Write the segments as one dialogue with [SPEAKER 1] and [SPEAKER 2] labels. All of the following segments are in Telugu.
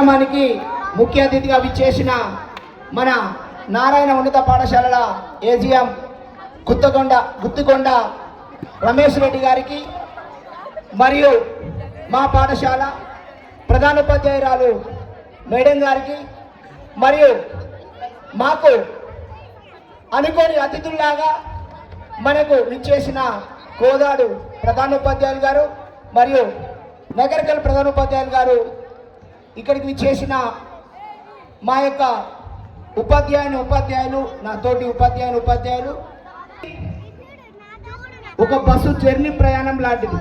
[SPEAKER 1] కార్యక్రమానికి ముఖ్య అతిథిగా విచ్చేసిన మన నారాయణ ఉన్నత పాఠశాలల ఏజిఎం గుత్తికొండ రమేష్ రెడ్డి గారికి మరియు మా పాఠశాల ప్రధానోపాధ్యాయురాలు మేడం గారికి మరియు మాకు అనుకోని అతిథుల్లాగా మనకు విచ్చేసిన కోదాడు ప్రధానోపాధ్యాయులు గారు మరియు నగరకల్ ప్రధానోపాధ్యాయులు గారు ఇక్కడికి విచ్చేసిన మా యొక్క ఉపాధ్యాయులు నా తోటి ఉపాధ్యాయులు ఒక బస్సు జర్నీ ప్రయాణం లాంటిది.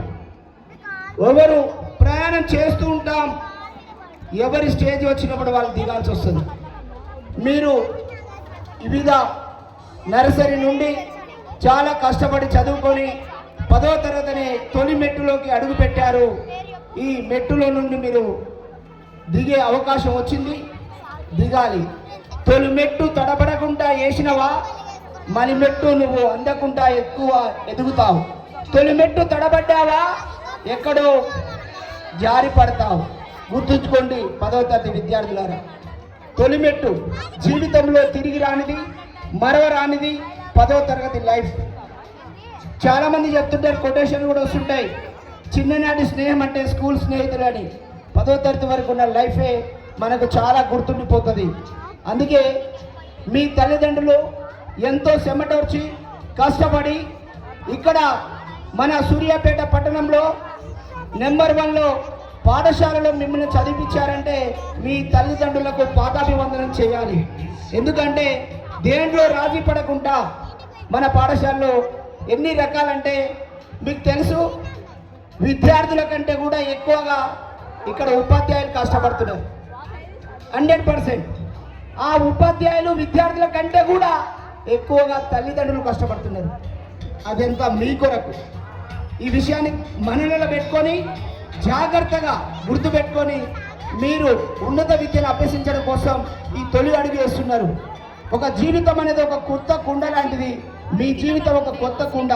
[SPEAKER 1] ఎవరు ప్రయాణం చేస్తూ ఉంటాం, ఎవరి స్టేజ్ వచ్చినప్పుడు వాళ్ళు దిగాల్సి వస్తుంది. మీరు వివిధ నర్సరీ నుండి చాలా కష్టపడి చదువుకొని 10వ తరగతిని తొలి మెట్టులోకి అడుగు పెట్టారు. ఈ మెట్టులో నుండి మీరు దిగే అవకాశం వచ్చింది, దిగాలి. తొలి మెట్టు తడబడకుండా వేసినవా, మలి మెట్టు నువ్వు అందకుండా ఎక్కువ ఎదుగుతావు. తొలి మెట్టు తడబడ్డావా, ఎక్కడో జారి పడతావు. గుర్తుంచుకోండి 10వ తరగతి విద్యార్థులారా, తొలి మెట్టు జీవితంలో తిరిగి రానిది, మరవరానిది 10వ తరగతి లైఫ్. చాలామంది చెప్తుంటారు, కొటేషన్ కూడా వస్తుంటాయి, చిన్ననాటి స్నేహం అంటే స్కూల్ స్నేహితులు అని. 10వ తరగతి వరకు ఉన్న లైఫే మనకు చాలా గుర్తుండిపోతుంది. అందుకే మీ తల్లిదండ్రులు ఎంతో చెమటోర్చి కష్టపడి ఇక్కడ మన సూర్యాపేట పట్టణంలో నెంబర్ 1లో పాఠశాలలో మిమ్మల్ని చదివించారంటే మీ తల్లిదండ్రులకు పాదాభివందనం చేయాలి. ఎందుకంటే దేంట్లో రాజీ పడకుండా మన పాఠశాలలో ఎన్ని రకాలంటే మీకు తెలుసు, విద్యార్థుల కంటే కూడా ఎక్కువగా ఇక్కడ ఉపాధ్యాయులు కష్టపడుతున్నారు. 100%. ఆ ఉపాధ్యాయులు విద్యార్థుల కంటే కూడా ఎక్కువగా తల్లిదండ్రులు కష్టపడుతున్నారు. అదంతా మీ కొరకు. ఈ విషయాన్ని మనలో పెట్టుకొని జాగ్రత్తగా గుర్తుపెట్టుకొని మీరు ఉన్నత విద్యను అభ్యసించడం కోసం ఈ తొలి అడుగు వేస్తున్నారు. ఒక జీవితం అనేది ఒక కొత్త కుండ లాంటిది. మీ జీవితం ఒక కొత్త కుండ.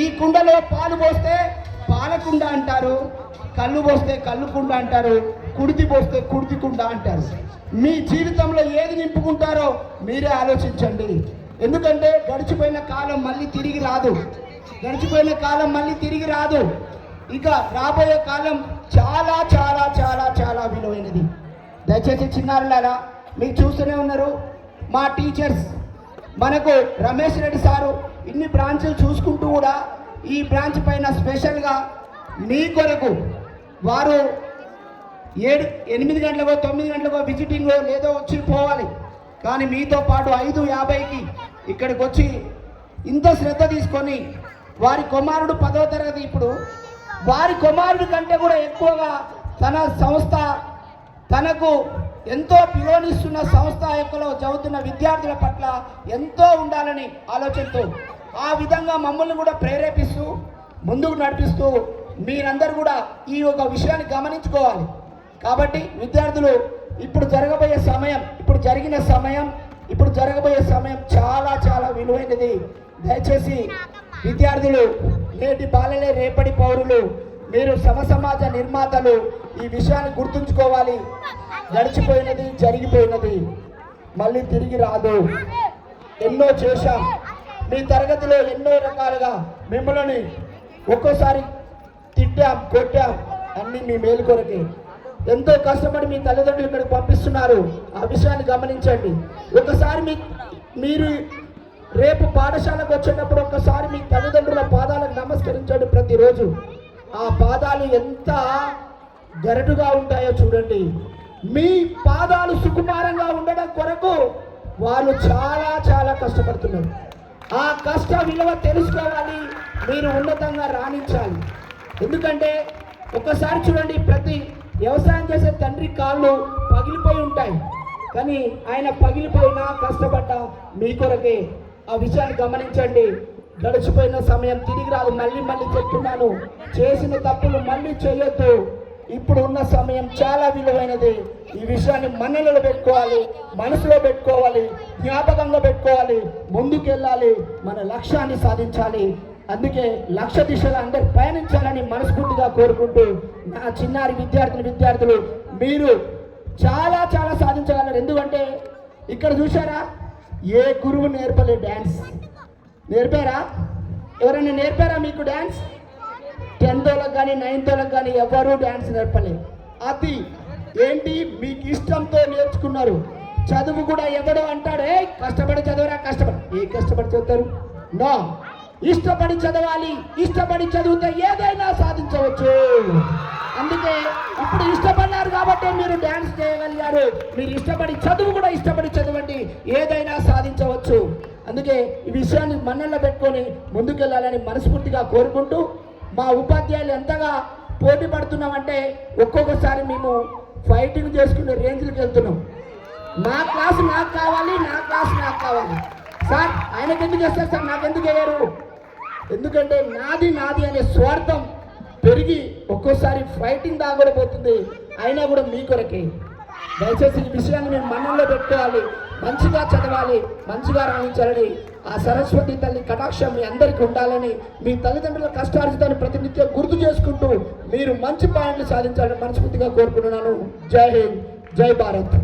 [SPEAKER 1] ఈ కుండలో పాలు పోస్తే పాలకుండ అంటారు, కళ్ళు పోస్తే కళ్ళు కుండ అంటారు, కుడితి పోస్తే కుడితి కుండ అంటారు. మీ జీవితంలో ఏది నింపుకుంటారో మీరే ఆలోచించండి. ఎందుకంటే గడిచిపోయిన కాలం మళ్ళీ తిరిగి రాదు. ఇక రాబోయే కాలం చాలా చాలా చాలా చాలా విలువైనది. దయచేసి చిన్నారులారా, మీరు చూస్తూనే ఉన్నారు, మా టీచర్స్ మనకు రమేష్ రెడ్డి సారు ఇన్ని బ్రాంచ్లు చూసుకుంటూ కూడా ఈ బ్రాంచ్ పైన స్పెషల్గా మీ కొరకు వారు 8 గంటలకో 9 గంటలకో విజిటింగో లేదో వచ్చి పోవాలి. కానీ మీతో పాటు 5:50కి ఇక్కడికి వచ్చి ఇంత శ్రద్ధ తీసుకొని వారి కుమారుడు 10వ తరగతి, ఇప్పుడు వారి కుమారుడి కంటే కూడా ఎక్కువగా తన సంస్థ తనకు ఎంతో పిలువనిస్తున్న సంస్థ యొక్కలో చదువుతున్న విద్యార్థుల పట్ల ఎంతో ఉండాలని ఆలోచనతో ఆ విధంగా మమ్మల్ని కూడా ప్రేరేపిస్తూ ముందుకు నడిపిస్తూ మీరందరూ కూడా ఈ ఒక విషయాన్ని గమనించుకోవాలి. కాబట్టి విద్యార్థులు ఇప్పుడు జరగబోయే సమయం చాలా చాలా విలువైనది. దయచేసి విద్యార్థులు నేటి బాలలే రేపటి పౌరులు, మీరు సమసమాజ నిర్మాతలు. ఈ విషయాన్ని గుర్తుంచుకోవాలి. గడిచిపోయినది జరిగిపోయినది మళ్ళీ తిరిగి రాదు. ఎన్నో చేశాం, మీ తరగతిలో ఎన్నో రకాలుగా మిమ్మల్ని ఒక్కోసారి తిట్టాం, కొట్టాం, అన్నీ మీ మేలు కొరకే. ఎంతో కష్టపడి మీ తల్లిదండ్రులు ఇక్కడికి పంపిస్తున్నారు. ఆ విషయాన్ని గమనించండి. ఒకసారి మీరు రేపు పాఠశాలకు వచ్చేటప్పుడు ఒక్కసారి మీ తల్లిదండ్రుల పాదాలకు నమస్కరించండి ప్రతిరోజు. ఆ పాదాలు ఎంత గరటుగా ఉంటాయో చూడండి. మీ పాదాలు సుకుమారంగా ఉండడం కొరకు వాళ్ళు చాలా చాలా కష్టపడుతున్నారు. ఆ కష్ట విలువ తెలుసుకోవాలి, మీరు ఉన్నతంగా రాణించాలి. ఎందుకంటే ఒక్కసారి చూడండి, ప్రతి వ్యవసాయం చేసే తండ్రి కాళ్ళు పగిలిపోయి ఉంటాయి, కానీ ఆయన పగిలిపోయినా కష్టపడ్డా మీ కొరకే. ఆ విషయాన్ని గమనించండి. గడిచిపోయిన సమయం తిరిగి రాదు. మళ్ళీ చెప్తున్నాను, చేసిన తప్పులు మళ్ళీ చేయొద్దు. ఇప్పుడు ఉన్న సమయం చాలా విలువైనది. ఈ విషయాన్ని మనసులో పెట్టుకోవాలి, జ్ఞాపకంగా పెట్టుకోవాలి, ముందుకెళ్ళాలి, మన లక్ష్యాన్ని సాధించాలి. అందుకే లక్ష్య దిశగా అందరు పయనించాలని మనస్ఫూర్తిగా కోరుకుంటూ, నా చిన్నారి విద్యార్థులు మీరు చాలా చాలా సాధించగలరు. ఎందుకంటే ఇక్కడ చూసారా, ఏ గురువు నేర్పలే డ్యాన్స్. నేర్పారా? ఎవరైనా నేర్పారా మీకు డ్యాన్స్? 10th వాళ్ళకి కానీ 9th వాళ్ళకి కానీ ఎవరు డ్యాన్స్ నేర్పలే. అది ఏంటి, మీకు ఇష్టంతో నేర్చుకున్నారు. చదువు కూడా ఎవడో అంటాడే కష్టపడి చదవరా, కష్టపడి చదువుతారు? నో, ఇష్టపడి చదవాలి. ఇష్టపడి చదివితే ఏదైనా సాధించవచ్చు. అందుకే ఇప్పుడు ఇష్టపడినారు కాబట్టి మీరు డ్యాన్స్ చేయగలిగారు. మీరు ఇష్టపడి చదువు కూడా ఇష్టపడి చదవండి, ఏదైనా సాధించవచ్చు. అందుకే ఈ విషయాన్ని మనలో పెట్టుకొని ముందుకెళ్ళాలని మనస్ఫూర్తిగా కోరుకుంటూ, మా ఉపాధ్యాయులు ఎంతగా పోటీ పడుతున్నామంటే ఒక్కొక్కసారి మేము ఫైటింగ్ చేసుకునే రేంజ్కి వెళ్తున్నాం. నా క్లాస్ నాకు కావాలి, నా క్లాస్ నాకు కావాలి. సార్ ఆయనకు ఎందుకు వేస్తారు సార్, నాకు ఎందుకు వేయరు? ఎందుకంటే నాది అనే స్వార్థం పెరిగి ఒక్కోసారి ఫైటింగ్ దాగడపోతుంది. అయినా కూడా మీ కొరకే. దయచేసి ఈ విషయాన్ని మేము మనలో పెట్టుకోవాలి. మంచిగా చదవాలి, మంచిగా రాణించాలని ఆ సరస్వతి తల్లి కటాక్షం మీ అందరికీ ఉండాలని, మీ తల్లిదండ్రుల కష్టార్జితాన్ని ప్రతినిత్యం గుర్తు చేసుకుంటూ మీరు మంచి పాయింట్లు సాధించాలని మనస్ఫూర్తిగా కోరుకుంటున్నాను. జై హింద్, జై భారత్.